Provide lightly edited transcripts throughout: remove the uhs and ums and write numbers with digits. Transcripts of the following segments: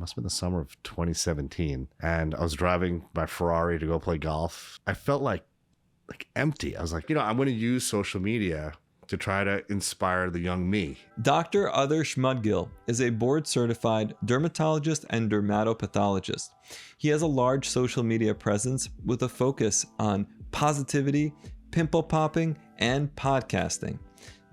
must have been the summer of 2017. And I was driving my Ferrari to go play golf. I felt like empty. I was like, I'm going to use social media to try to inspire the young me. Dr. Adarsh Mudgil is a board-certified dermatologist and dermatopathologist. He has a large social media presence with a focus on positivity, pimple popping, and podcasting.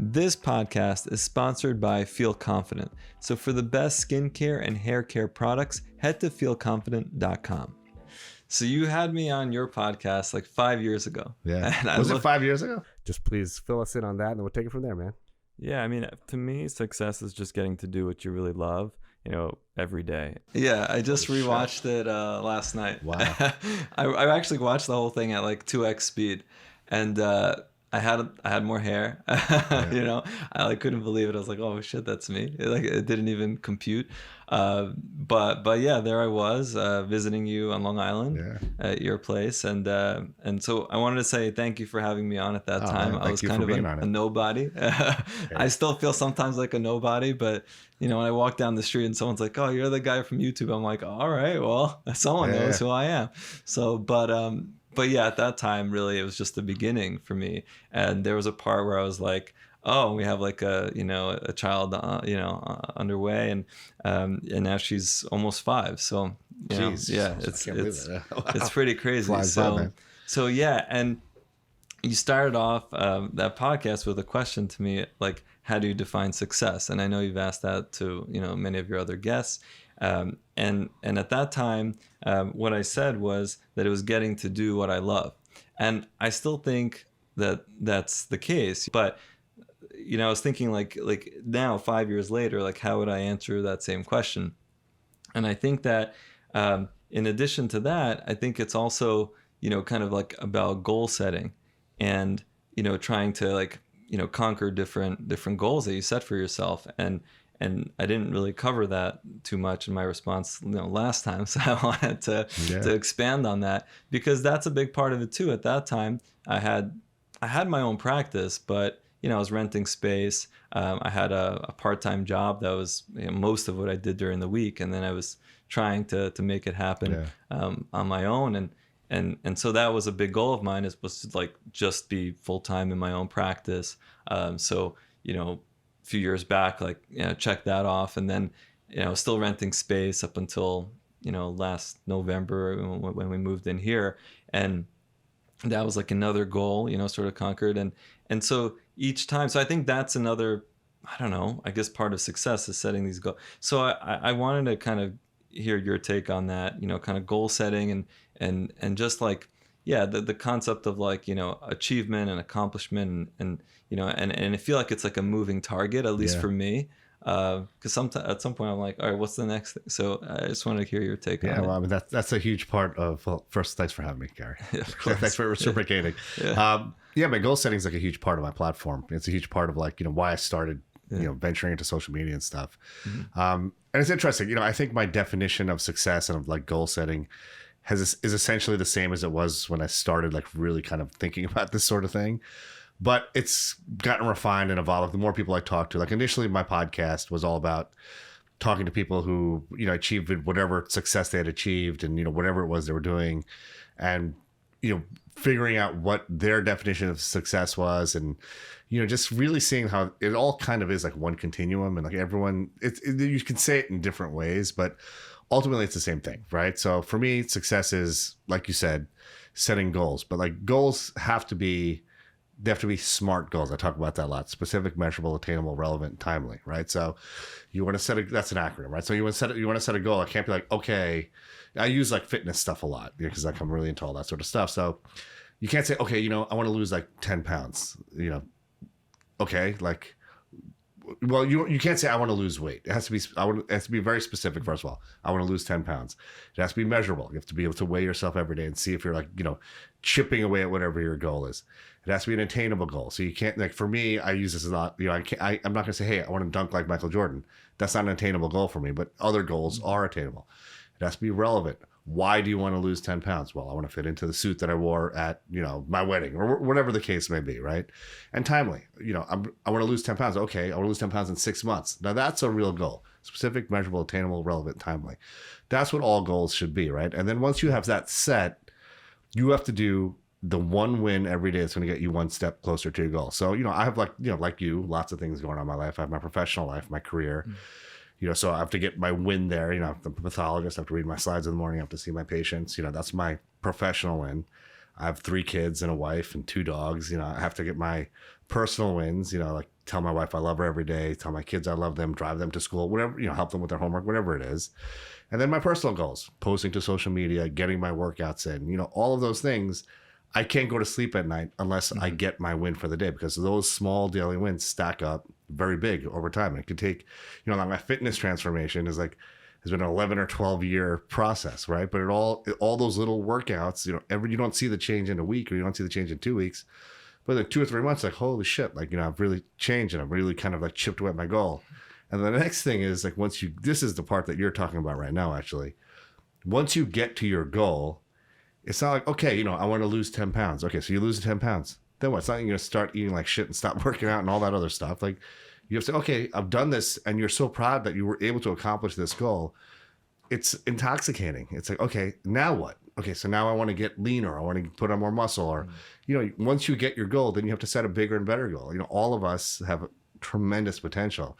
This podcast is sponsored by Feel Confident. So for the best skincare and hair care products, head to feelconfident.com. So you had me on your podcast like 5 years ago. Yeah. Was it 5 years ago? Just please fill us in on that and then we'll take it from there, man. Yeah, I mean, to me, success is just getting to do what you really love, every day. Yeah, I just rewatched it last night. Wow. I actually watched the whole thing at like 2x speed. And I had more hair, Yeah. I couldn't believe it. I was like, oh shit, that's me. It didn't even compute. But yeah, there I was visiting you on Long Island at your place. And so I wanted to say thank you for having me on at that time. Man, I was kind of a nobody. I still feel sometimes like a nobody, but when I walk down the street and someone's like, oh, you're the guy from YouTube. I'm like, all right, well, someone knows who I am. So, but yeah, at that time, really, it was just the beginning for me. And there was a part where I was like, oh, we have like a child, underway. And now she's almost 5. So, yeah, it's pretty crazy. So yeah. And you started off that podcast with a question to me, like, how do you define success? And I know you've asked that to, many of your other guests. And at that time, what I said was that it was getting to do what I love. And I still think that that's the case. But, I was thinking like now, 5 years later, like, how would I answer that same question? And I think that in addition to that, I think it's also, kind of like about goal setting and, trying to conquer different goals that you set for yourself. And I didn't really cover that too much in my response, last time. So I wanted to expand on that, because that's a big part of it too. At that time, I had my own practice, but I was renting space. I had a part-time job that was most of what I did during the week, and then I was trying to make it happen on my own. And so that was a big goal of mine, was to just be full-time in my own practice. So few years back, check that off, and then still renting space up until last November when we moved in here, and that was like another goal sort of conquered, and so each time. So I think that's another, I don't know, I guess part of success is setting these goals. So I wanted to kind of hear your take on that, kind of goal setting and just the concept of achievement and accomplishment and I feel like it's like a moving target, at least for me. Because at some point I'm like, all right, what's the next thing? So I just wanted to hear your take on it. Well, I mean, that's a huge part of, first, thanks for having me, Gary. Thanks for reciprocating. My goal setting is like a huge part of my platform. It's a huge part of why I started, venturing into social media and stuff. Mm-hmm. And it's interesting, I think my definition of success and of goal setting is essentially the same as it was when I started really kind of thinking about this sort of thing. But it's gotten refined and evolved. The more people I talk to, initially my podcast was all about talking to people who, achieved whatever success they had achieved and, whatever it was they were doing, and, figuring out what their definition of success was, and, just really seeing how it all kind of is one continuum, and everyone, you can say it in different ways, but ultimately it's the same thing, right? So for me, success is, like you said, setting goals, but goals have to be smart goals. I talk about that a lot. Specific, measurable, attainable, relevant, timely, right? So you want to set that's an acronym, right? So you want to set a goal. I can't be okay, I use fitness stuff a lot because I'm really into all that sort of stuff. So you can't say, okay, I want to lose 10 pounds, okay, well, you can't say I want to lose weight. It has to be very specific. First of all, I want to lose 10 pounds. It has to be measurable. You have to be able to weigh yourself every day and see if you're chipping away at whatever your goal is. It has to be an attainable goal. So you can't, for me, I use this a lot. I'm not going to say, hey, I want to dunk like Michael Jordan. That's not an attainable goal for me, but other goals are attainable. It has to be relevant. Why do you want to lose 10 pounds? Well, I want to fit into the suit that I wore at, my wedding or whatever the case may be, right? And timely, I want to lose 10 pounds. Okay, I want to lose 10 pounds in 6 months. Now that's a real goal. Specific, measurable, attainable, relevant, timely. That's what all goals should be, right? And then once you have that set, you have to do the one win every day that's going to get you one step closer to your goal. So, I have like you, lots of things going on in my life. I have my professional life, my career. So I have to get my win there. I'm a pathologist. I have to read my slides in the morning. I have to see my patients. That's my professional win. I have 3 kids and a wife and 2 dogs. I have to get my personal wins, like tell my wife I love her every day, tell my kids I love them, drive them to school, whatever, help them with their homework, whatever it is. And then my personal goals, posting to social media, getting my workouts in, all of those things. I can't go to sleep at night unless I get my win for the day, because those small daily wins stack up very big over time. And it could take, like my fitness transformation has been an 11 or 12 year process, right? But all those little workouts, you don't see the change in a week, or you don't see the change in 2 weeks, but in 2 or 3 months, like, holy shit, I've really changed and I've really kind of chipped away at my goal. And the next thing is this is the part that you're talking about right now, actually. Once you get to your goal, it's not like, okay, I want to lose 10 pounds. Okay, so you lose 10 pounds. Then what? It's not like you're going to start eating like shit and stop working out and all that other stuff. You have to say, okay, I've done this, and you're so proud that you were able to accomplish this goal. It's intoxicating. It's like, okay, now what? Okay, so now I want to get leaner. I want to put on more muscle. Or, once you get your goal, then you have to set a bigger and better goal. All of us have tremendous potential,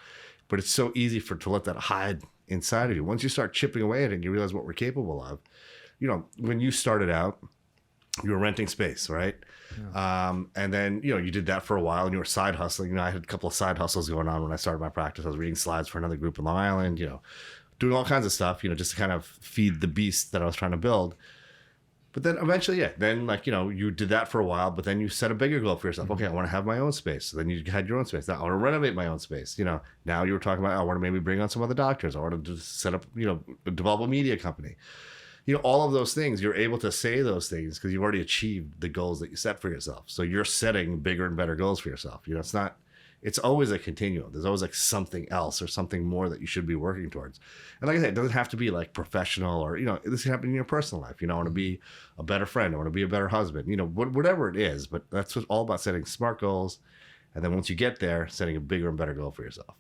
but it's so easy to let that hide inside of you. Once you start chipping away at it and you realize what we're capable of, when you started out, you were renting space, right? Yeah. And then, you did that for a while and you were side hustling. I had a couple of side hustles going on when I started my practice. I was reading slides for another group in Long Island, doing all kinds of stuff, just to kind of feed the beast that I was trying to build. But then eventually, you did that for a while, but then you set a bigger goal for yourself. Okay, I want to have my own space. So then you had your own space. Now I want to renovate my own space. Now you were talking about, I want to maybe bring on some other doctors. I want to set up, develop a media company. All of those things, you're able to say those things because you've already achieved the goals that you set for yourself. So you're setting bigger and better goals for yourself. It's always a continuum. There's always something else or something more that you should be working towards. And like I said, it doesn't have to be professional or, this can happen in your personal life. I want to be a better friend. I want to be a better husband, whatever it is. But that's all about setting smart goals. And then once you get there, setting a bigger and better goal for yourself.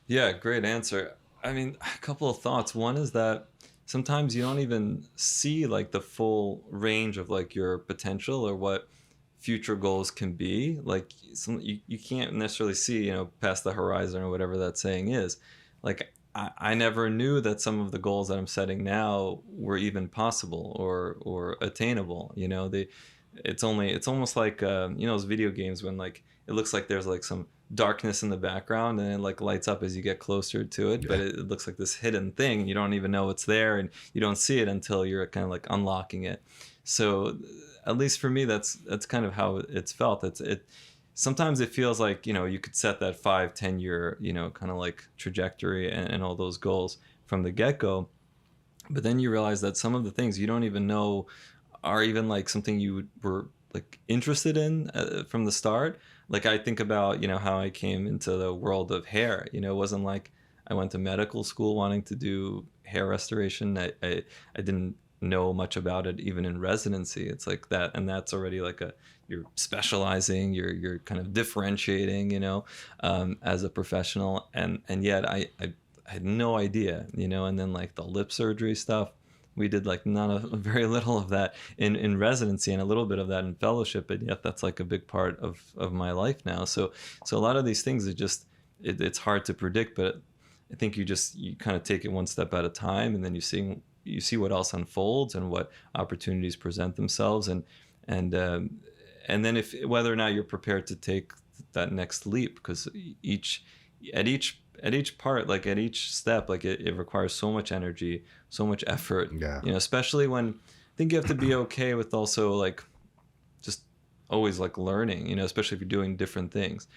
Yeah, great answer. I mean, a couple of thoughts. One is that sometimes you don't even see the full range of your potential or what future goals can be. You can't necessarily see, past the horizon or whatever that saying is. I never knew that some of the goals that I'm setting now were even possible or attainable. It's almost like those video games when it looks like there's some darkness in the background and it lights up as you get closer to it, but it looks like this hidden thing. You don't even know it's there, and you don't see it until you're kind of unlocking it. So at least for me, that's kind of how it's felt. Sometimes it feels like you could set that 5-10 year kind of trajectory and all those goals from the get-go, but then you realize that some of the things you don't even know are even something you were interested in from the start. I think about how I came into the world of hair. It wasn't like I went to medical school wanting to do hair restoration. I didn't know much about it even in residency. It's like that, and that's already you're specializing, you're kind of differentiating, as a professional, and yet I had no idea, and then the lip surgery stuff. We did very little of that in residency and a little bit of that in fellowship, and yet that's a big part of my life now. So a lot of these things it's hard to predict, but I think you kind of take it one step at a time, and then you see what else unfolds and what opportunities present themselves, and then whether or not you're prepared to take that next leap, because at each part, at each step, it requires so much energy, so much effort. Yeah. Especially when I think you have to be okay with also just always learning, especially if you're doing different things.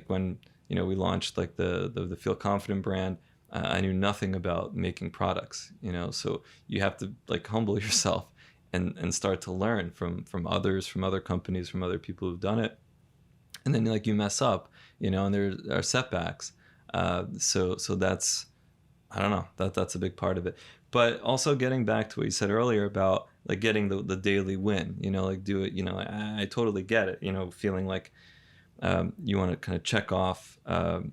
When, we launched the Feel Confident brand, I knew nothing about making products, so you have to humble yourself and start to learn from others, from other companies, from other people who've done it. And then you mess up, and there are setbacks. So that's I don't know, that's a big part of it. But also getting back to what you said earlier about like getting the daily win, you know, like do it, you know, I totally get it, you know, feeling like you want to kind of check off,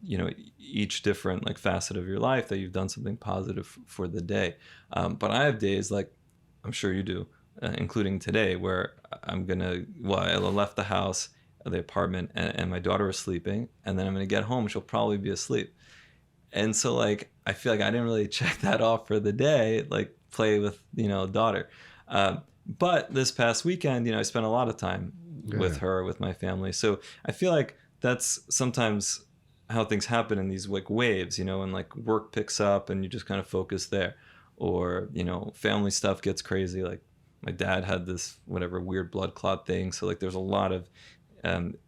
you know, each different like facet of your life that you've done something positive for the day. But I have days like I'm sure you do, including today, where I left the house, the apartment, and my daughter was sleeping, and then I'm gonna get home. She'll probably be asleep, and so like I feel like I didn't really check that off for the day, like play with, you know, daughter. But this past weekend, you know, I spent a lot of time with her, with my family. So I feel like that's sometimes how things happen in these like waves, you know, and like work picks up and you just kind of focus there, or, you know, family stuff gets crazy. Like my dad had this whatever weird blood clot thing. So like there's a lot of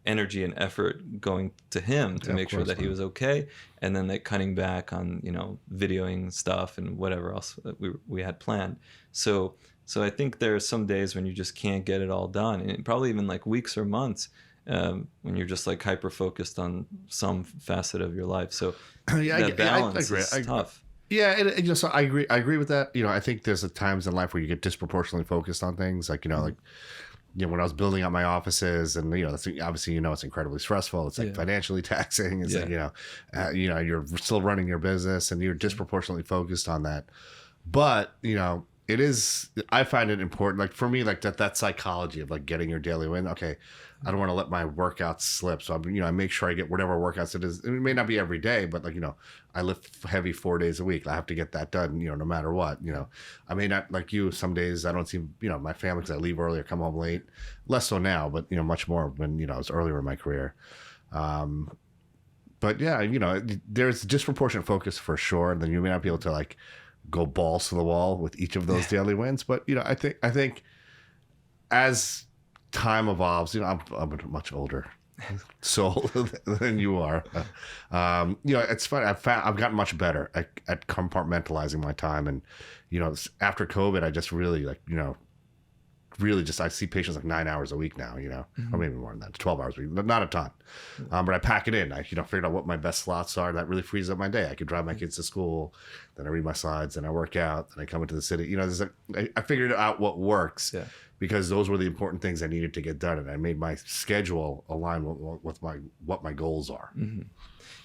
energy and effort going to him to make sure that he was okay. And then like cutting back on, you know, videoing stuff and whatever else that we had planned. So I think there are some days when you just can't get it all done, and probably even like weeks or months when you're just like hyper focused on some facet of your life. So that balance is tough. Yeah, and you know, so I agree with that. You know, I think there's times in life where you get disproportionately focused on things, like, you know, like, you know, when I was building out my offices, and, you know, that's, obviously, you know, it's incredibly stressful. It's like financially taxing. It's like, you know, you're still running your business and you're disproportionately focused on that. But, you know, I find it important, like for me, like that psychology of like getting your daily win. Okay, I don't want to let my workouts slip. So I make sure I get whatever workouts it is. It may not be every day, but like, you know, I lift heavy 4 days a week. I have to get that done, you know, no matter what. You know, I may not, like you, some days I don't see, you know, my family, because I leave early or come home late. Less so now, but, you know, much more when, you know, I was earlier in my career. But yeah, you know, there's disproportionate focus for sure. And then you may not be able to like go balls to the wall with each of those daily wins. But, you know, I think as time evolves, you know, I'm a much older soul than you are. You know, it's funny. I've gotten much better at compartmentalizing my time. And, you know, after COVID, I just really like, you know, I see patients like 9 hours a week now, you know, or maybe more than that, 12 hours a week, but not a ton. But I pack it in. I, you know, figured out what my best slots are. That really frees up my day. I could drive my kids to school, then I read my slides, then I work out, then I come into the city. You know, I figured out what works because those were the important things I needed to get done. And I made my schedule align with what my goals are. Mm-hmm.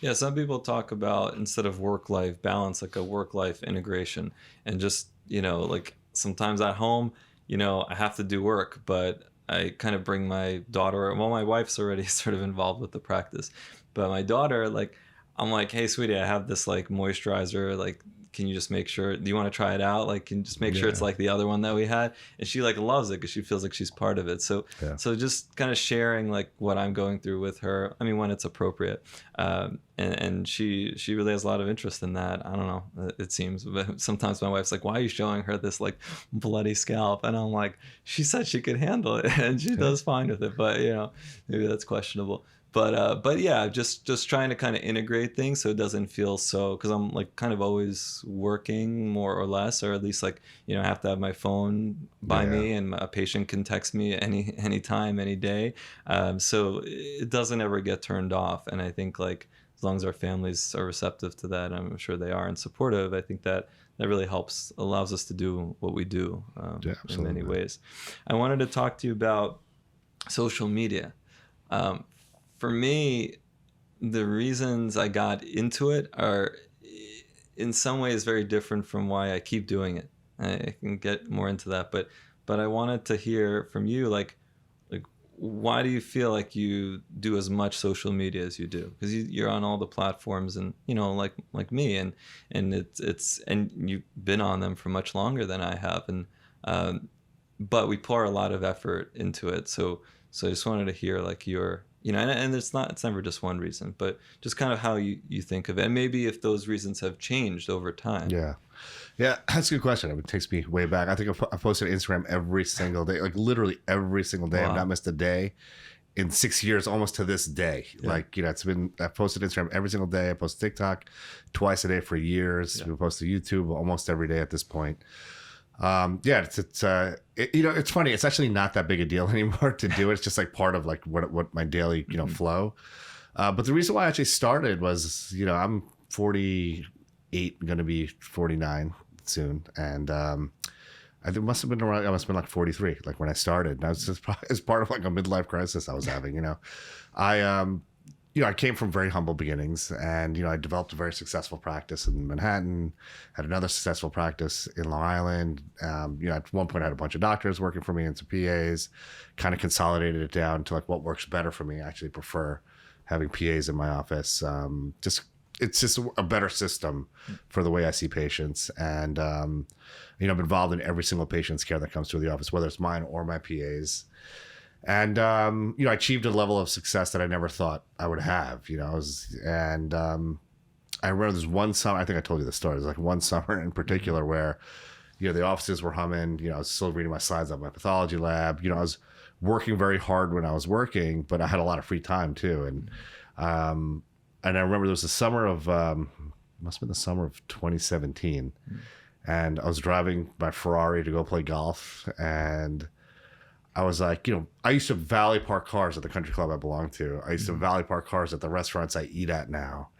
Yeah, some people talk about, instead of work-life balance, like a work-life integration. And just, you know, like sometimes at home, you know, I have to do work, but I kind of bring my daughter. Well, my wife's already sort of involved with the practice, but my daughter, like, I'm like, hey, sweetie, I have this like moisturizer. Like, can you just make sure? Do you want to try it out? Like, can you just make sure it's like the other one that we had? And she like loves it because she feels like she's part of it. So just kind of sharing like what I'm going through with her. I mean, when it's appropriate. And she really has a lot of interest in that. I don't know, it seems. But sometimes my wife's like, why are you showing her this like bloody scalp? And I'm like, she said she could handle it, and she does fine with it. But, you know, maybe that's questionable. But yeah, just trying to kind of integrate things so it doesn't feel so, because I'm like kind of always working more or less, or at least like, you know, I have to have my phone by me, and a patient can text me any time, any day. So it doesn't ever get turned off. And I think like as long as our families are receptive to that, I'm sure they are, and supportive, I think that really allows us to do what we do in many ways. I wanted to talk to you about social media. For me, the reasons I got into it are in some ways very different from why I keep doing it. I can get more into that, but I wanted to hear from you, like why do you feel like you do as much social media as you do? Because you're on all the platforms, and, you know, like me, and it's and you've been on them for much longer than I have, and but we pour a lot of effort into it. So I just wanted to hear like your, you know, and it's never just one reason, but just kind of how you think of it, and maybe if those reasons have changed over time. Yeah, that's a good question. It takes me way back. I think I posted Instagram every single day, like literally every single day. Wow. I've not missed a day in 6 years, almost to this day. Yeah. Like, you know, I've posted Instagram every single day. I post TikTok twice a day for years. We post to YouTube almost every day at this point. It's you know, it's funny. It's actually not that big a deal anymore to do it. It's just like part of like what my daily, you know, flow. But the reason why I actually started was, you know, I'm 40. 48, going to be 49 soon. And I think must have been around, I must have been like 43, like when I started. And I was just as part of like a midlife crisis I was having, you know. I came from very humble beginnings, and, you know, I developed a very successful practice in Manhattan, had another successful practice in Long Island. You know, at one point I had a bunch of doctors working for me and some PAs, kind of consolidated it down to like what works better for me. I actually prefer having PAs in my office. It's just a better system for the way I see patients. And, you know, I'm involved in every single patient's care that comes through the office, whether it's mine or my PAs. And, you know, I achieved a level of success that I never thought I would have, you know. I remember this one summer, I think I told you the story. There's like one summer in particular where, you know, the offices were humming, you know, I was still reading my slides on my pathology lab. You know, I was working very hard when I was working, but I had a lot of free time too. And I remember there was the summer of, must have been the summer of 2017. And I was driving my Ferrari to go play golf, and I was like, you know, I used to valet park cars at the country club I belonged to. I used to valet park cars at the restaurants I eat at now.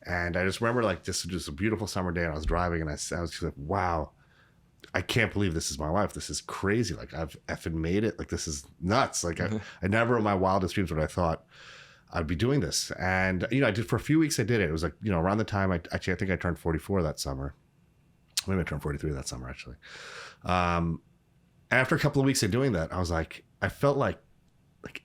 And I just remember like this was just a beautiful summer day, and I was driving, and I was just like, wow, I can't believe this is my life. This is crazy. Like I've effing made it. Like this is nuts. Like I never in my wildest dreams would I thought I'd be doing this. And, you know, I did for a few weeks. I did it. It was like, you know, around the time I think I turned 44 that summer. Maybe I turned 43 that summer actually. After a couple of weeks of doing that, I was like, I felt like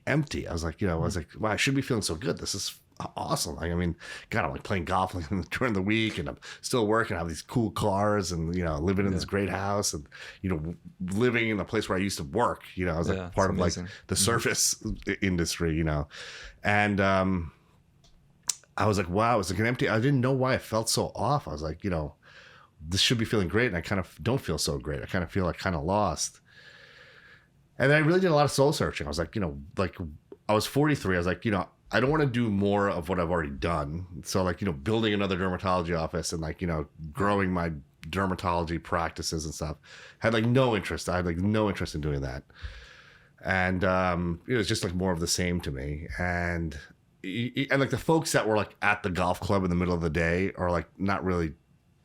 empty. I was like, you know, I was like, wow, I should be feeling so good. This is awesome. Like, I mean, God, I'm like playing golf during the week, and I'm still working. I have these cool cars, and, you know, living in this great house, and, you know, living in the place where I used to work. You know, I was like part of like the service industry, you know. And I was like, wow, it was like an empty. I didn't know why I felt so off. I was like, you know, this should be feeling great, and I kind of don't feel so great. I kind of feel like kind of lost. And then I really did a lot of soul searching. I was like, you know, like I was 43. I was like, you know, I don't want to do more of what I've already done. So like, you know, building another dermatology office and like, you know, growing my dermatology practices and stuff. Had like no interest. I had like no interest in doing that. And it was just like more of the same to me. And like the folks that were like at the golf club in the middle of the day are like not really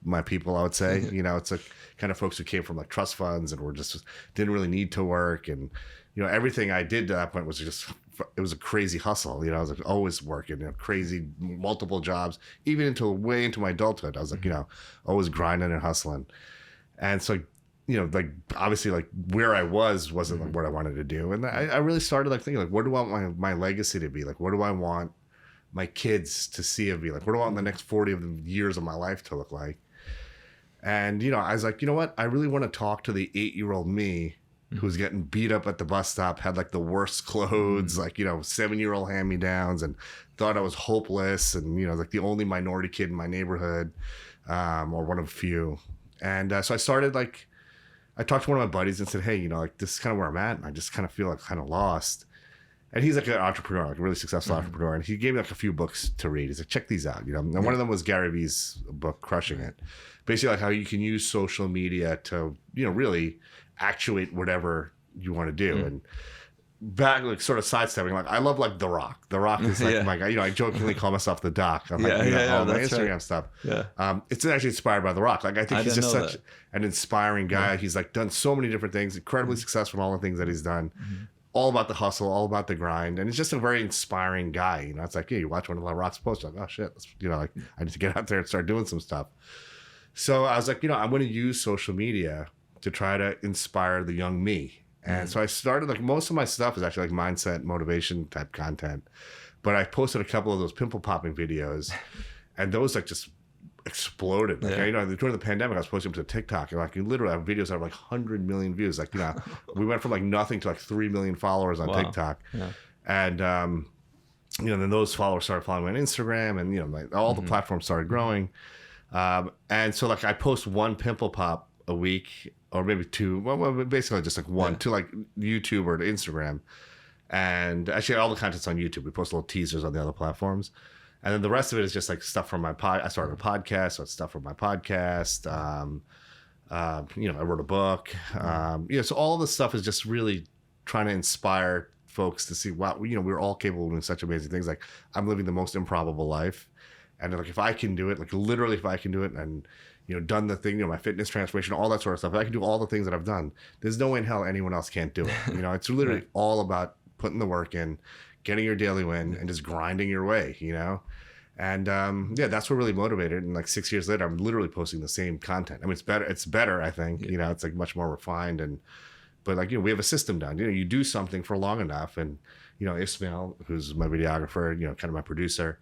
my people, I would say. You know, it's like kind of folks who came from like trust funds and were just didn't really need to work. And, you know, everything I did to that point was just, it was a crazy hustle. You know, I was like always working, you know, crazy multiple jobs, even way into my adulthood. I was like, you know, always grinding and hustling. And so, you know, like obviously like where I wasn't like what I wanted to do. And I really started like thinking like, what do I want my legacy to be? Like, what do I want my kids to see of me? Like, what do I want the next 40 of the years of my life to look like? And, you know, I was like, you know what? I really want to talk to the 8-year-old me who was getting beat up at the bus stop, had like the worst clothes, like, you know, 7-year-old hand-me-downs, and thought I was hopeless, and, you know, like the only minority kid in my neighborhood, or one of a few. And so I started like, I talked to one of my buddies and said, hey, you know, like this is kind of where I'm at, and I just kind of feel like kind of lost. And he's like an entrepreneur, like a really successful entrepreneur. And he gave me like a few books to read. He's like, check these out, you know. And one of them was Gary Vee's book, Crushing It. Basically like how you can use social media to, you know, really actuate whatever you want to do. And back, like sort of sidestepping, like I love like The Rock. The Rock is like my guy. You know, I jokingly call myself the Doc on like, all my Instagram stuff. It's actually inspired by The Rock. Like I think he's just such an inspiring guy. He's like done so many different things, incredibly successful in all the things that he's done. All about the hustle, all about the grind, and it's just a very inspiring guy. You know, it's like, yeah, you watch one of The Rock's posts, like, oh shit, you know, like I need to get out there and start doing some stuff. So I was like, you know, I'm going to use social media to try to inspire the young me. And so I started, like, most of my stuff is actually like mindset, motivation type content, but I posted a couple of those pimple popping videos, and those like just exploded. Like, you know, during the pandemic, I was posting them to TikTok, and like you literally have videos that have like 100 million views. Like, you know, we went from like nothing to like 3 million followers on TikTok. And, you know, then those followers started following me on Instagram, and, you know, like all the platforms started growing. And so like I post one pimple pop a week, or maybe two, well basically just like one to like YouTube or to Instagram. And actually all the content's on YouTube. We post little teasers on the other platforms. And then the rest of it is just like stuff from my I started a podcast, so it's stuff from my podcast. You know, I wrote a book. You know, so all of this stuff is just really trying to inspire folks to see, wow, you know, we're all capable of doing such amazing things. Like I'm living the most improbable life, And like, if I can do it, like literally if I can do it and, done the thing, my fitness transformation, all that sort of stuff, if I can do all the things that I've done, there's no way in hell anyone else can't do it. It's literally Right. all about putting the work in, getting your daily win, and just grinding your way, And yeah, that's what really motivated. And like 6 years later, I'm literally posting the same content. I mean, it's better, I think. It's like much more refined. But like, we have a system down. You do something for long enough, and Ismail, who's my videographer, kind of my producer,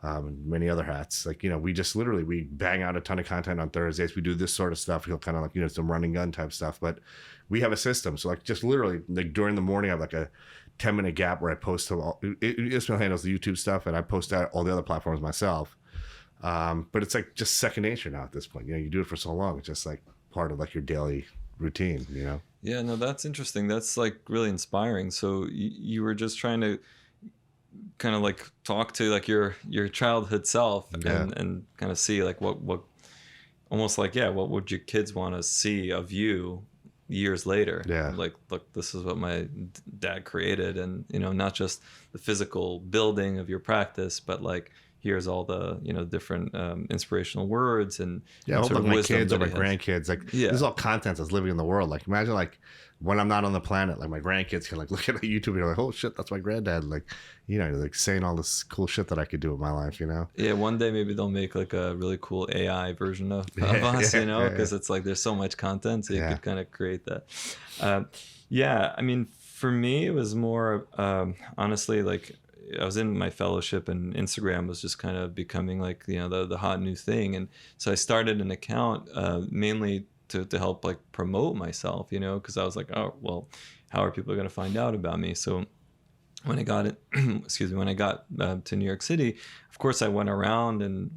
and many other hats. Like, we bang out a ton of content on Thursdays. We do this sort of stuff. He'll kind of like, some running gun type stuff. But we have a system. So like, just literally like during the morning, I have like a 10-minute gap where I post to Ismail handles the YouTube stuff, and I post out all the other platforms myself. But it's like just second nature now at this point. You do it for so long. It's just like part of like your daily routine, Yeah, no, that's interesting. That's like really inspiring. So you were just trying to kind of like talk to like your childhood self and kind of see like what almost like, what would your kids want to see of you years later? Like, look, this is what my dad created, and not just the physical building of your practice, but like, here's all the different inspirational words and I hope like my kids or my grandkids, like this is all content that's living in the world. Like, imagine like when I'm not on the planet, like my grandkids can like look at a YouTube video like, oh shit, that's my granddad, like like saying all this cool shit that I could do with my life. Yeah, one day maybe they'll make like a really cool AI version of us, because it's like there's so much content, so you could kind of create that. I mean, for me it was more honestly, like I was in my fellowship, and Instagram was just kind of becoming like the hot new thing, and so I started an account mainly to help like promote myself, because I was like, oh well, how are people going to find out about me? So when I got it, when I got to New York City, of course I went around and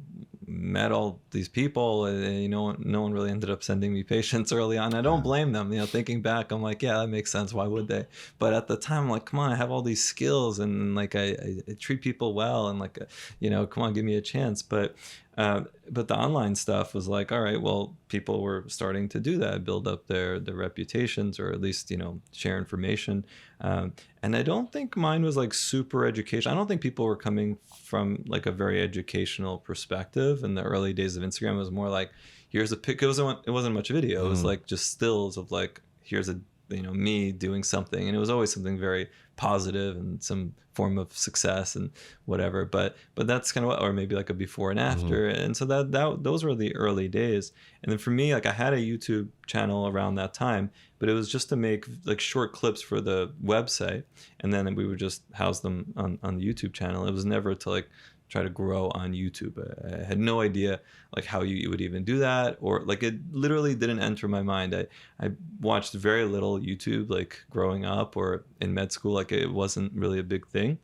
met all these people, and no one really ended up sending me patients early on. I don't blame them. Thinking back, I'm like, yeah, that makes sense. Why would they? But at the time, I'm like, come on, I have all these skills, and like I treat people well, and like come on, give me a chance. But the online stuff was like, all right, well, people were starting to do that, build up their reputations, or at least share information. And I don't think mine was like super educational. I don't think people were coming from like a very educational perspective. In the early days of Instagram, it was more like, here's a pic. It wasn't much video. It was like just stills of like, here's a me doing something, and it was always something very positive and some form of success and whatever. But that's kind of what, or maybe like a before and after. And so that those were the early days. And then for me, like I had a YouTube channel around that time, but it was just to make like short clips for the website, and then we would just house them on the YouTube channel. It was never to like try to grow on YouTube. I had no idea like how you would even do that, or like it literally didn't enter my mind. I watched very little YouTube like growing up or in med school. Like it wasn't really a big thing.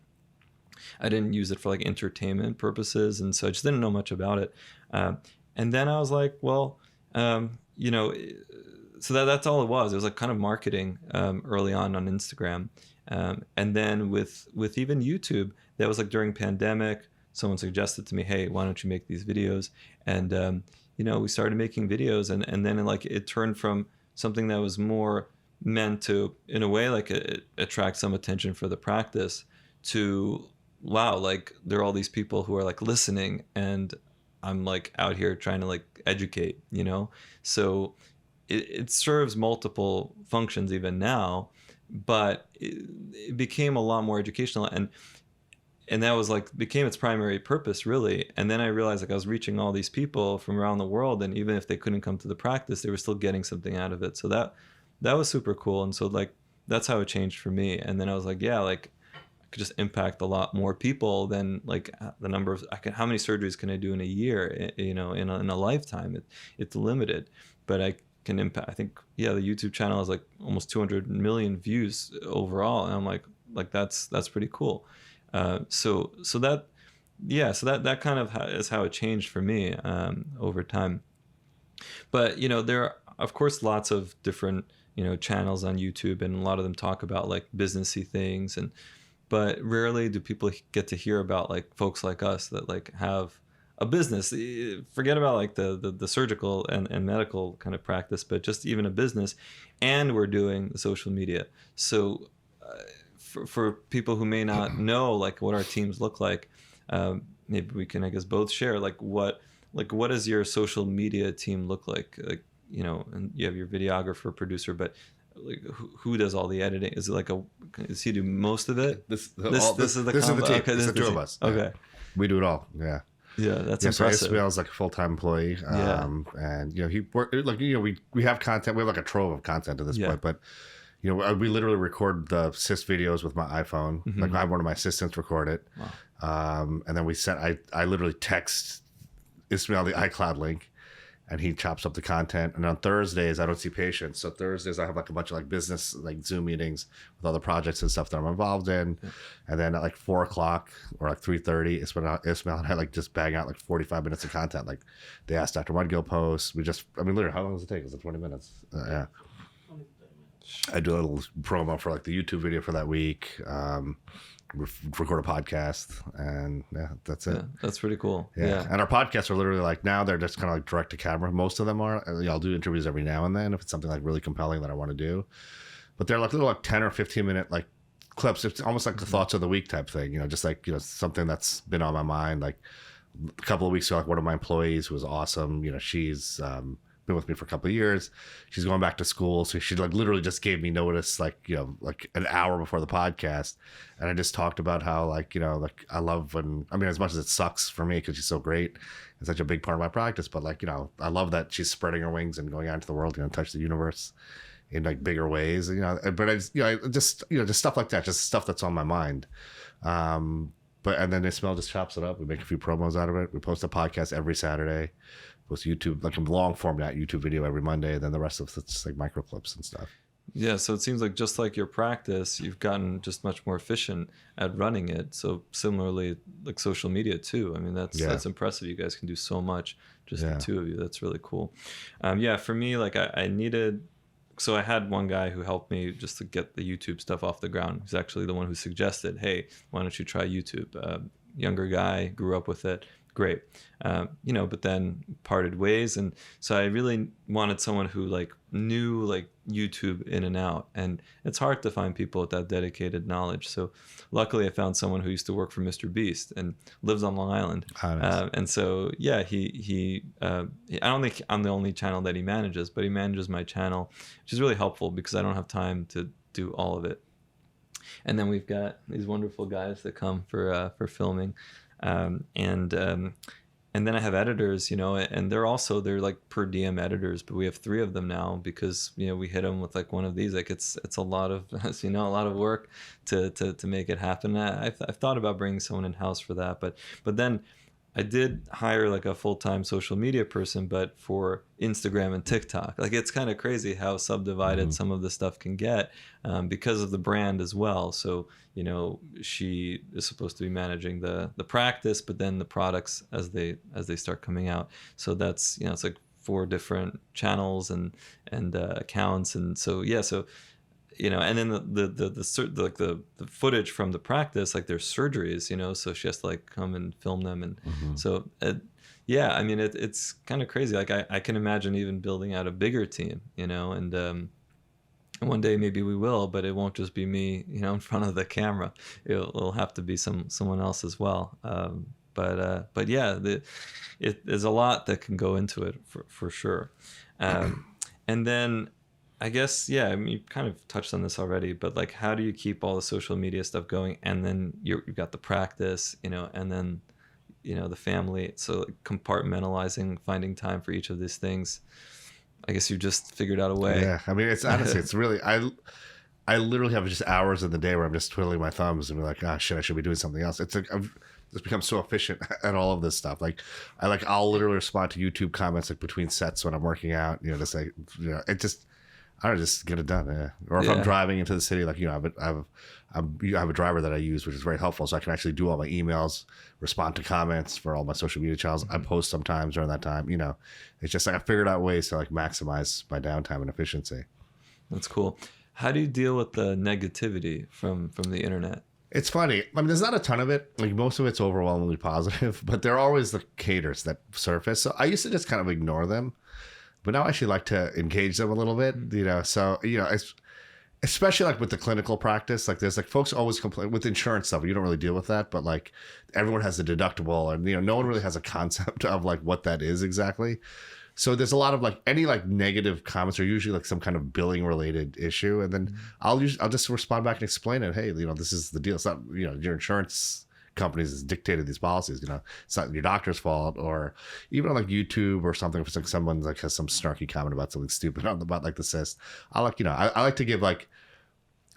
I didn't use it for like entertainment purposes, and so I just didn't know much about it. And then I was like, well, so that's all it was. It was like kind of marketing early on Instagram, and then with even YouTube, that was like during pandemic. Someone suggested to me, hey, why don't you make these videos? And we started making videos, and then like it turned from something that was more meant to, in a way, like attract some attention for the practice, to wow, like there are all these people who are like listening, and I'm like out here trying to like educate, So it serves multiple functions even now, but it became a lot more educational, and that was like became its primary purpose, really. And then I realized like I was reaching all these people from around the world, and even if they couldn't come to the practice, they were still getting something out of it. So that was super cool. And so like that's how it changed for me. And then I was like, yeah, like I could just impact a lot more people than like the number of how many surgeries can I do in a year? In a lifetime, it's limited, but I can impact. I think the YouTube channel has like almost 200 million views overall, and I'm like that's pretty cool. So that kind of is how it changed for me over time. But there are of course lots of different channels on YouTube, and a lot of them talk about like businessy things, but rarely do people get to hear about like folks like us that like have a business. Forget about like the surgical and medical kind of practice, but just even a business, and we're doing the social media. So for people who may not know like what our teams look like, maybe we can, I guess, both share like what does your social media team look like? Like, you know, and you have your videographer, producer, but like who does all the editing? Is it like does he do most of it? This is the team. Okay, this is the two of us. Okay. Yeah. We do it all. Yeah. Yeah, that's impressive. So Ismail's like a full-time employee. And you know, he work like, you know, we have content. We have like a trove of content at this point, but you know, we literally record the assist videos with my iPhone. Like I have one of my assistants record it. Wow. And then I literally text Ismail the iCloud link, and he chops up the content. And on Thursdays, I don't see patients. So Thursdays, I have like a bunch of like business, like Zoom meetings with other projects and stuff that I'm involved in. Yeah. And then at like 4:00 or like 3:30, Ismail and I like just bang out like 45 minutes of content. Like they asked Dr. Mudgil posts. Literally, how long does it take? Is it 20 minutes? Yeah. I do a little promo for like the YouTube video for that week. Record a podcast, and that's it. Yeah, that's pretty cool. Yeah. And our podcasts are literally like, now they're just kind of like direct to camera. Most of them are. I'll do interviews every now and then if it's something like really compelling that I want to do, but they're like little like 10 or 15 minute like clips. It's almost like the thoughts of the week type thing, you know, just like, you know, something that's been on my mind. Like a couple of weeks ago, like one of my employees who was awesome, you know, she's been with me for a couple of years. She's going back to school, so she like literally just gave me notice, like, you know, like an hour before the podcast, and I just talked about how, like, you know, like I love when, I mean, as much as it sucks for me because she's so great, it's such a big part of my practice, but like, you know, I love that she's spreading her wings and going out into the world, you know, touch the universe in like bigger ways, you know. But I just stuff like that, just stuff that's on my mind. But and then Ismail just chops it up. We make a few promos out of it. We post a podcast every Saturday. Post YouTube, like a long format YouTube video every Monday, and then the rest of it's just like micro clips and stuff. Yeah, so it seems like just like your practice, you've gotten just much more efficient at running it. So similarly, like social media too. I mean, that's impressive. You guys can do so much, just the two of you. That's really cool. For me, like I needed. So I had one guy who helped me just to get the YouTube stuff off the ground. He's actually the one who suggested, hey, why don't you try YouTube? Younger guy, grew up with it. Great. But then parted ways. And so I really wanted someone who like knew like YouTube in and out. And it's hard to find people with that dedicated knowledge. So luckily I found someone who used to work for Mr. Beast and lives on Long Island. Oh, nice. And so, he I don't think I'm the only channel that he manages, but he manages my channel, which is really helpful because I don't have time to do all of it. And then we've got these wonderful guys that come for filming. And then I have editors, you know, and they're like per diem editors, but we have 3 of them now because, you know, we hit them with like one of these. Like it's a lot of, as you know, a lot of work to make it happen. I've thought about bringing someone in house for that, but then I did hire like a full-time social media person, but for Instagram and TikTok. Like it's kind of crazy how subdivided some of the stuff can get because of the brand as well. So, you know, she is supposed to be managing the practice, but then the products as they start coming out. So that's, you know, it's like 4 different channels and accounts. And so, you know, and then the footage from the practice, like there's surgeries, you know, so she has to like come and film them. And so, I mean, it's kind of crazy. Like I can imagine even building out a bigger team, you know, and one day maybe we will, but it won't just be me, you know, in front of the camera. It'll have to be someone else as well. But yeah, there's a lot that can go into it for sure. And then I guess, I mean, you kind of touched on this already, but like, how do you keep all the social media stuff going? And then you've got the practice, you know, and then, you know, the family. So like compartmentalizing, finding time for each of these things. I guess you just figured out a way. Yeah. I mean, it's honestly, it's really, I literally have just hours in the day where I'm just twiddling my thumbs and be like, oh shit, I should be doing something else. It's like, I've just become so efficient at all of this stuff. Like I'll literally respond to YouTube comments like between sets when I'm working out, you know, to say, you know, it just, I don't know, just get it done. Yeah. Or if I'm driving into the city, like, you know, I have a driver that I use, which is very helpful. So I can actually do all my emails, respond to comments for all my social media channels. I post sometimes during that time, you know, it's just like I figured out ways to like maximize my downtime and efficiency. That's cool. How do you deal with the negativity from the internet? It's funny. I mean, there's not a ton of it. Like most of it's overwhelmingly positive, but there are always the haters that surface. So I used to just kind of ignore them. But now I actually like to engage them a little bit, you know. So, you know, it's especially like with the clinical practice, like there's like folks always complain with insurance stuff. You don't really deal with that, but like everyone has a deductible, and no one really has a concept of like what that is exactly. So there's a lot of like any like negative comments are usually like some kind of billing related issue, and then I'll just respond back and explain it. Hey, this is the deal. It's not your insurance companies has dictated these policies. It's not your doctor's fault, or even on like YouTube or something. If it's like someone like has some snarky comment about something stupid about like the cyst, I like I like to give like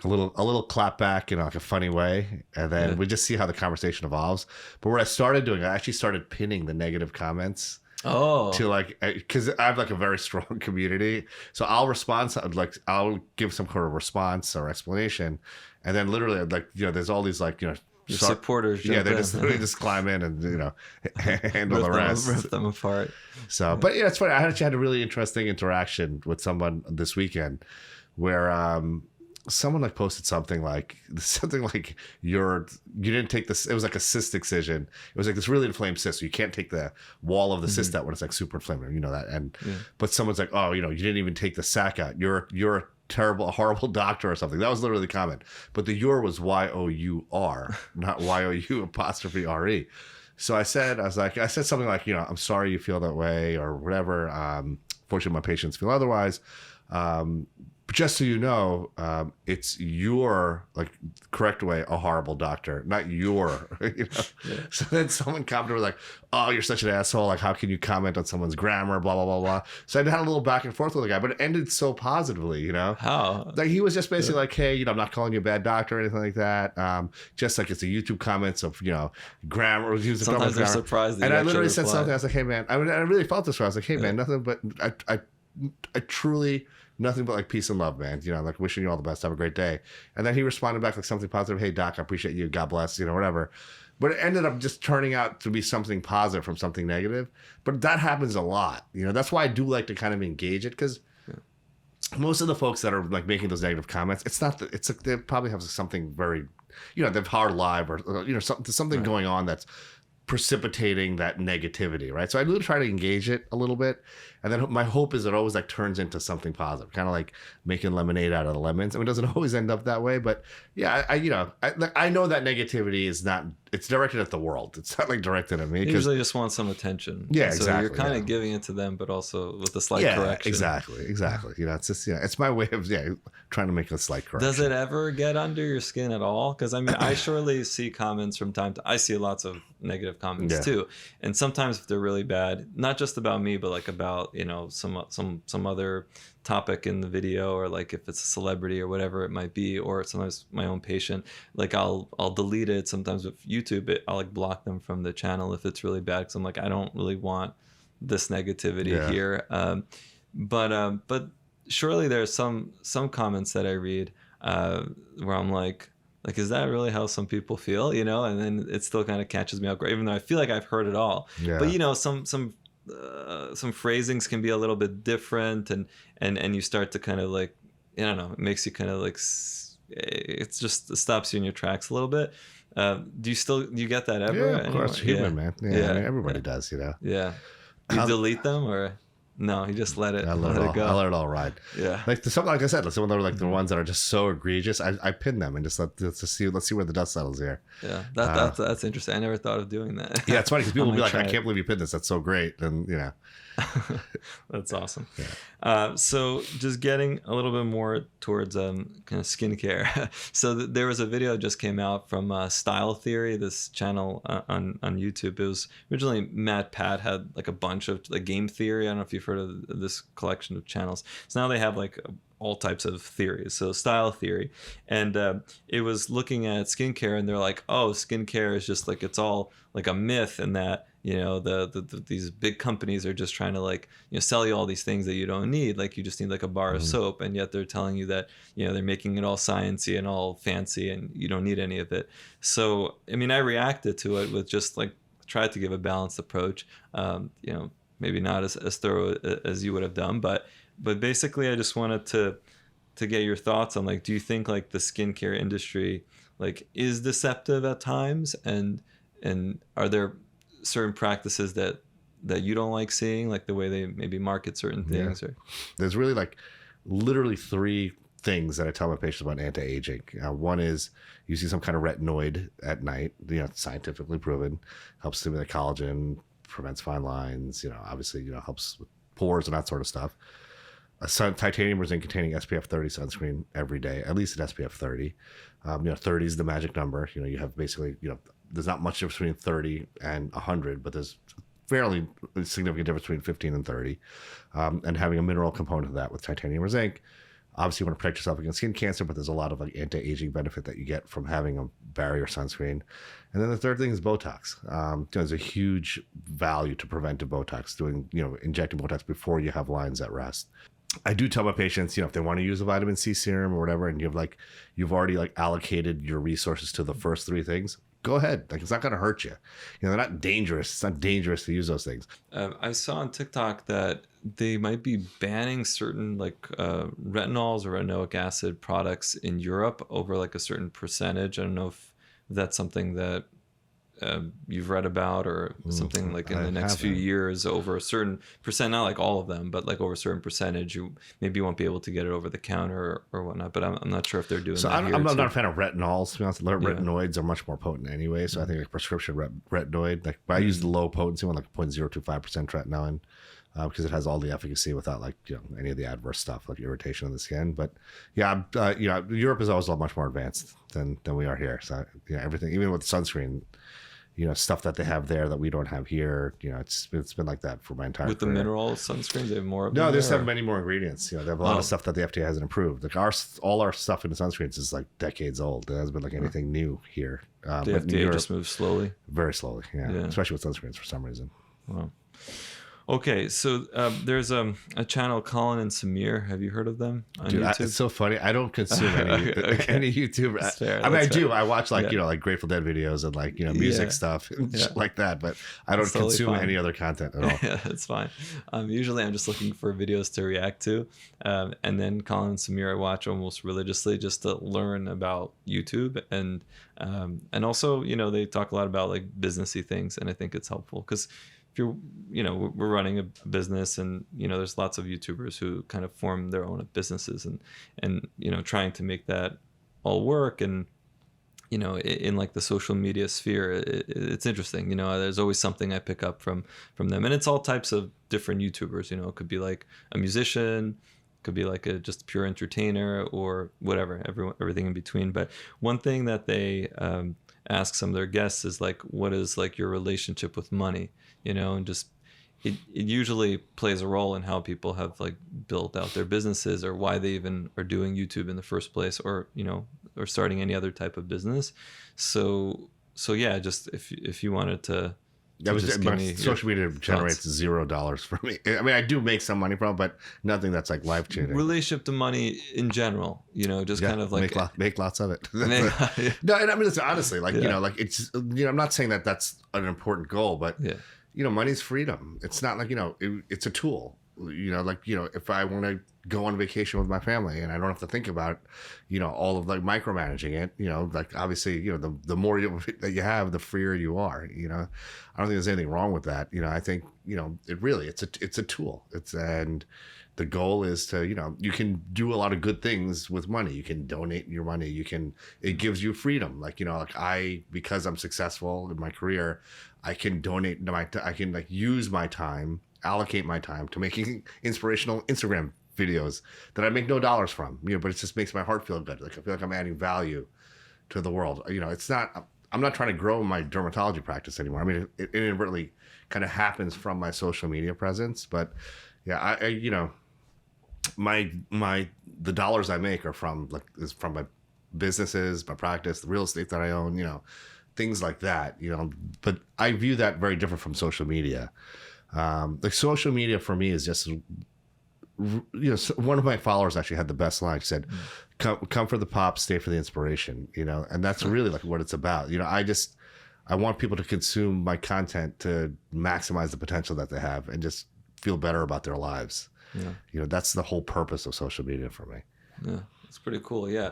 a little clap back in like a funny way, and then we just see how the conversation evolves. But what I started doing, I actually started pinning the negative comments. To like, because I have like a very strong community, so I'll respond to, like I'll give some kind of response or explanation, and then literally like there's all these like supporters. Yeah, they just climb in and handle the rest, rip them apart. So, but yeah, it's funny. I actually had a really interesting interaction with someone this weekend, where someone like posted something like you didn't take this. It was like a cyst excision. It was like this really inflamed cyst. So you can't take the wall of the cyst out when it's like super inflamed. That. And but someone's like, oh, you didn't even take the sac out. You're a terrible, horrible doctor or something. That was literally the comment. But the your was Y-O-U-R, not Y-O-U''re. So I said something like, I'm sorry you feel that way or whatever. Fortunately, my patients feel otherwise. But just so you know, it's your like correct way, a horrible doctor, not your. So then someone commented like, "Oh, you're such an asshole! Like, how can you comment on someone's grammar? Blah blah blah blah." So I had a little back and forth with the guy, but it ended so positively. How? Like he was just basically like, "Hey, I'm not calling you a bad doctor or anything like that. Just like it's a YouTube comments of grammar." Sometimes they're surprised. And I literally said something. I was like, "Hey man," I really felt this way. I was like, "Hey man, nothing but I truly." Nothing but like peace and love, man. Like wishing you all the best. Have a great day. And then he responded back like something positive. Hey, doc, I appreciate you. God bless. Whatever. But it ended up just turning out to be something positive from something negative. But that happens a lot. That's why I do like to kind of engage it, because most of the folks that are like making those negative comments, it's not that it's like they probably have something very, they've hard live or something going on that's precipitating that negativity, right? So I do try to engage it a little bit, and then my hope is it always like turns into something positive, kind of like making lemonade out of the lemons. I mean, it doesn't always end up that way, but yeah, I know that negativity is not. It's directed at the world. It's not like directed at me. You usually just want some attention. Yeah, so exactly. You're kind of giving it to them, but also with a slight correction. Exactly. It's just it's my way of trying to make a slight correction. Does it ever get under your skin at all? Because I mean, I surely see comments from time to. I see lots of negative comments too, and sometimes if they're really bad, not just about me, but like about some other topic in the video, or like if it's a celebrity or whatever it might be, or sometimes my own patient, like I'll delete it. Sometimes with YouTube, I'll like block them from the channel if it's really bad, because I'm like, I don't really want this negativity here. But surely there's some comments that I read where I'm like, is that really how some people feel? And then it still kind of catches me off guard, even though I feel like I've heard it all. But some phrasings can be a little bit different, and you start to kind of like, I don't know, it makes you kind of like, it stops you in your tracks a little bit. Do you get that ever? Yeah, of course, human, man. Yeah, I mean, everybody does, Yeah. Do you delete them, or no? You just let it go. I let it all ride. Yeah. Like something like I said, some of them are like the ones that are just so egregious. I pin them and just let's see where the dust settles here. Yeah, that's interesting. I never thought of doing that. Yeah, it's funny because people will be like, I can't believe you pinned this. That's so great, and That's awesome. Yeah. So just getting a little bit more towards kind of skincare. So there was a video that just came out from Style Theory, this channel on YouTube. It was originally Matt Pat had like a bunch of like Game Theory. I don't know if you've heard of this collection of channels. So now they have like all types of theories. So Style Theory, and it was looking at skincare, and they're like, oh, skincare is just like, it's all like a myth, and that these big companies are just trying to like sell you all these things that you don't need, like you just need like a bar of soap, and yet they're telling you that they're making it all sciencey and all fancy, and you don't need any of it. So I mean, I reacted to it with just like tried to give a balanced approach. Maybe not as thorough as you would have done, but basically I just wanted to get your thoughts on, like, do you think like the skincare industry like is deceptive at times, and are there certain practices that you don't like seeing, like the way they maybe market certain things? Or there's really like literally three things that I tell my patients about anti-aging. One is using some kind of retinoid at night, scientifically proven, helps stimulate collagen, prevents fine lines, obviously, helps with pores and that sort of stuff. A titanium or zinc containing SPF 30 sunscreen every day, at least an SPF 30. 30 is the magic number. You have basically, there's not much difference between 30 and 100, but there's fairly significant difference between 15 and 30. And having a mineral component of that with titanium or zinc. Obviously, you want to protect yourself against skin cancer, but there's a lot of anti-aging benefit that you get from having a barrier sunscreen. And then the third thing is Botox. There's a huge value to preventive Botox, injecting Botox before you have lines at rest. I do tell my patients, if they want to use a vitamin C serum or whatever, and you've already allocated your resources to the first three things, go ahead. It's not going to hurt you. They're not dangerous. It's not dangerous to use those things. I saw on TikTok that they might be banning certain retinols or retinoic acid products in Europe over a certain percentage. I don't know if that's something that you've read about, or something in the next few years over a certain percent, not all of them, but over a certain percentage, you won't be able to get it over the counter or whatnot. But I'm not sure if they're doing that. I'm not a fan of retinols. To be honest, retinoids are much more potent anyway. So I think prescription retinoid, but I use the low potency one, 0.025% tretinoin, because it has all the efficacy without any of the adverse stuff like irritation of the skin. But Europe is always much more advanced than we are here. So everything, even with sunscreen, stuff that they have there that we don't have here. It's been like that for my entire career. With the mineral sunscreens, they have more of them. No, they just have many more ingredients. They have a lot of stuff that the FDA hasn't approved. All our stuff in the sunscreens is decades old. There hasn't been anything new here. The FDA just moves slowly? Very slowly, yeah. Especially with sunscreens for some reason. Wow. Okay, so there's a channel, Colin and Samir. Have you heard of them on YouTube? It's so funny. I don't consume any YouTube. I do. I watch Grateful Dead videos and music stuff and shit like that, but I don't consume any other content at all. Yeah, that's fine. Usually I'm just looking for videos to react to, and then Colin and Samir I watch almost religiously just to learn about YouTube, and also they talk a lot about businessy things, and I think it's helpful because you're, we're running a business, and there's lots of YouTubers who kind of form their own businesses, and trying to make that all work, and in the social media sphere, it's interesting. There's always something I pick up from them, and it's all types of different YouTubers. It could be a musician, could be a just pure entertainer, or whatever, everything in between. But one thing that they ask some of their guests is what is your relationship with money, and just it usually plays a role in how people have built out their businesses, or why they even are doing YouTube in the first place, or or starting any other type of business. So yeah, just if you wanted to. Social media generates $0 for me. I mean, I do make some money from it, but nothing that's life changing. Relationship to money in general, just kind of make lots of it. No, and I mean, listen, honestly, it's I'm not saying that that's an important goal, but money's freedom. It's not it's a tool. If I want to go on vacation with my family and I don't have to think about, all of micromanaging it, obviously, the more that you have, the freer you are, I don't think there's anything wrong with that. I think, it's a tool. And the goal is to, you can do a lot of good things with money. You can donate your money. It gives you freedom. Because I'm successful in my career, I can donate I can use my time, allocate my time to making inspirational Instagram videos that I make no dollars from, but it just makes my heart feel good. I feel like I'm adding value to the world. I'm not trying to grow my dermatology practice anymore. I mean, it inadvertently kind of happens from my social media presence, but yeah, the dollars I make are from my businesses, my practice, the real estate that I own, things like that, but I view that very different from social media. Social media for me is just, one of my followers actually had the best line. She said, come for the pop, stay for the inspiration, and that's really what it's about. I want people to consume my content to maximize the potential that they have and just feel better about their lives. Yeah. That's the whole purpose of social media for me. Yeah, it's pretty cool. Yeah.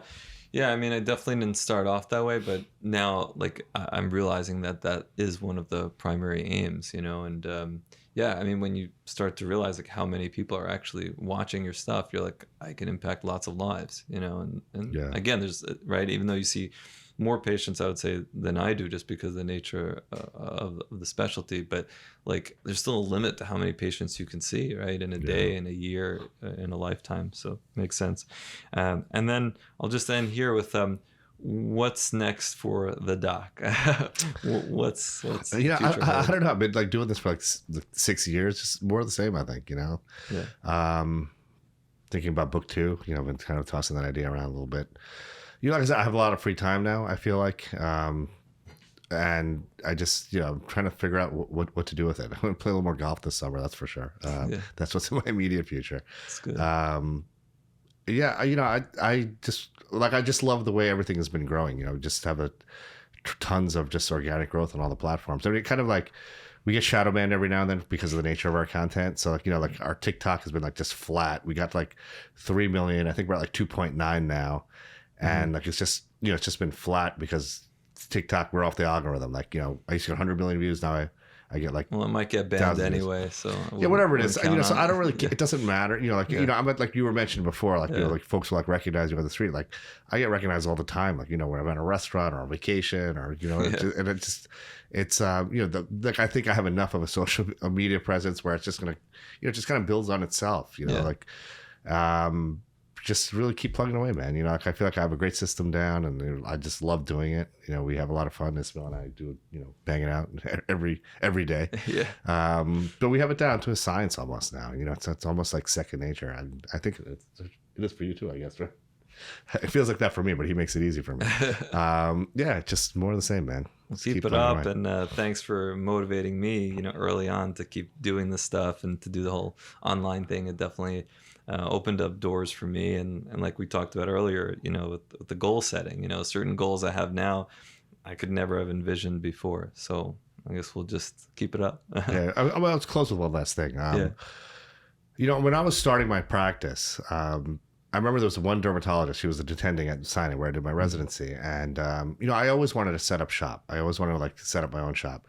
Yeah, I mean, I definitely didn't start off that way, but now I'm realizing that is one of the primary aims, and yeah, I mean, when you start to realize like how many people are actually watching your stuff, you're like, I can impact lots of lives, you know. And again, there's right, even though you see more patients, I would say, than I do, just because of the nature of the specialty, but like there's still a limit to how many patients you can see, right, in a day, in a year, in a lifetime. So makes sense. And then I'll just end here with what's next for the doc? what's you know, I don't know. I've been like doing this for like 6 years, just more of the same, I think, you know. Thinking about book 2, you know, I've been kind of tossing that idea around a little bit. You know, like I said, I have a lot of free time now, I feel like, and I just, you know, I'm trying to figure out what to do with it. I'm going to play a little more golf this summer, that's for sure. That's what's in my immediate future. That's good. Yeah, you know, I just love the way everything has been growing. You know, just have tons of just organic growth on all the platforms. I mean, kind of like we get shadow banned every now and then because of the nature of our content. So like, you know, like our TikTok has been like just flat. We got like 3 million. I think we're at like 2.9 now, and like it's just, you know, it's just been flat because TikTok, we're off the algorithm. Like, you know, I used to get 100 million views, now I get like, well, it might get banned anyway, so yeah, whatever it is, you know. So I don't really. It doesn't matter, you know. Like you know, I'm like you were mentioning before, like you know, like folks will like recognize you on the street. Like I get recognized all the time, like you know, when I'm at a restaurant or on vacation, or you know, and it's you know, like I think I have enough of a social media presence where it's just gonna, you know, just kind of builds on itself, you know, like just really keep plugging away, man. You know, like I feel like I have a great system down, and you know, I just love doing it. You know, we have a lot of fun. Ismail and I do, you know, banging out every day. But we have it down to a science almost now. You know, it's almost like second nature. And I think it is for you too, I guess, right? It feels like that for me, but he makes it easy for me. Yeah, just more of the same, man. Let's keep it up, and thanks for motivating me, you know, early on to keep doing this stuff and to do the whole online thing. It definitely opened up doors for me, and like we talked about earlier, you know, with the goal setting, you know, certain goals I have now I could never have envisioned before. So I guess we'll just keep it up. Yeah, I'll close with one last thing. You know, when I was starting my practice, I remember there was one dermatologist. She was attending at signing where I did my residency, and you know, I always wanted to set up shop. I always wanted to like set up my own shop.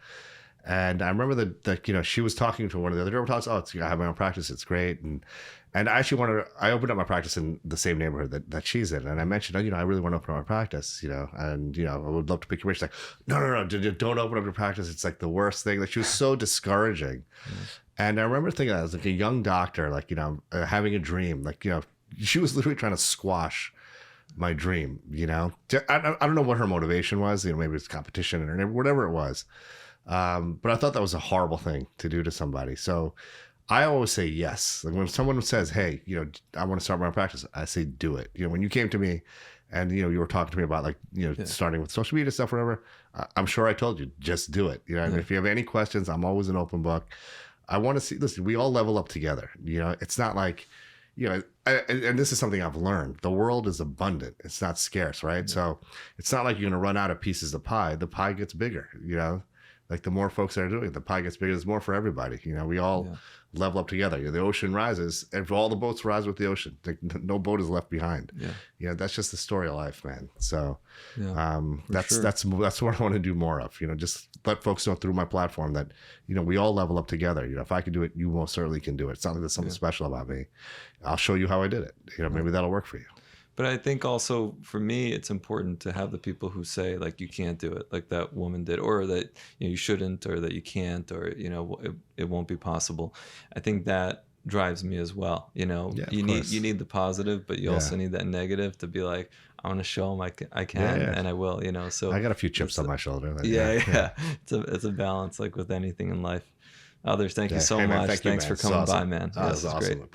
And I remember that you know, she was talking to one of the other dermatologists. Oh, I have my own practice. It's great. And I actually I opened up my practice in the same neighborhood that she's in. And I mentioned, oh, you know, I really want to open up my practice, you know, and, you know, I would love to pick your brain. She's like, no, don't open up your practice. It's like the worst thing. Like she was so discouraging. And I remember thinking I was like a young doctor, like, you know, having a dream, like, you know, she was literally trying to squash my dream, you know. I don't know what her motivation was, you know, maybe it's competition or whatever it was. But I thought that was a horrible thing to do to somebody. So I always say yes. Like when someone says, hey, you know, I want to start my own practice, I say, do it. You know, when you came to me and, you know, you were talking to me about like, you know, starting with social media stuff, whatever, I'm sure I told you, just do it. You know, I mean, if you have any questions, I'm always an open book. I want to see, listen, we all level up together. You know, it's not like, you know, and this is something I've learned. The world is abundant. It's not scarce, right? So it's not like you're going to run out of pieces of pie. The pie gets bigger, you know? Like the more folks that are doing it, the pie gets bigger. There's more for everybody. You know, we all level up together. You know, the ocean rises, and all the boats rise with the ocean. Like, no boat is left behind. You know, that's just the story of life, man. So that's what I want to do more of. You know, just let folks know through my platform that, you know, we all level up together. You know, if I can do it, you most certainly can do it. It's not like there's something special about me. I'll show you how I did it. You know, maybe that'll work for you. But I think also for me, it's important to have the people who say like, you can't do it, like that woman did, or that, you know, you shouldn't, or that you can't, or, you know, it won't be possible. I think that drives me as well. You know, you need the positive, but you also need that negative to be like, I want to show them I can and I will, you know. So I got a few chips on my shoulder. It's a balance, like with anything in life. Others, thank you so much. Thanks for coming by, man. This is awesome. Great.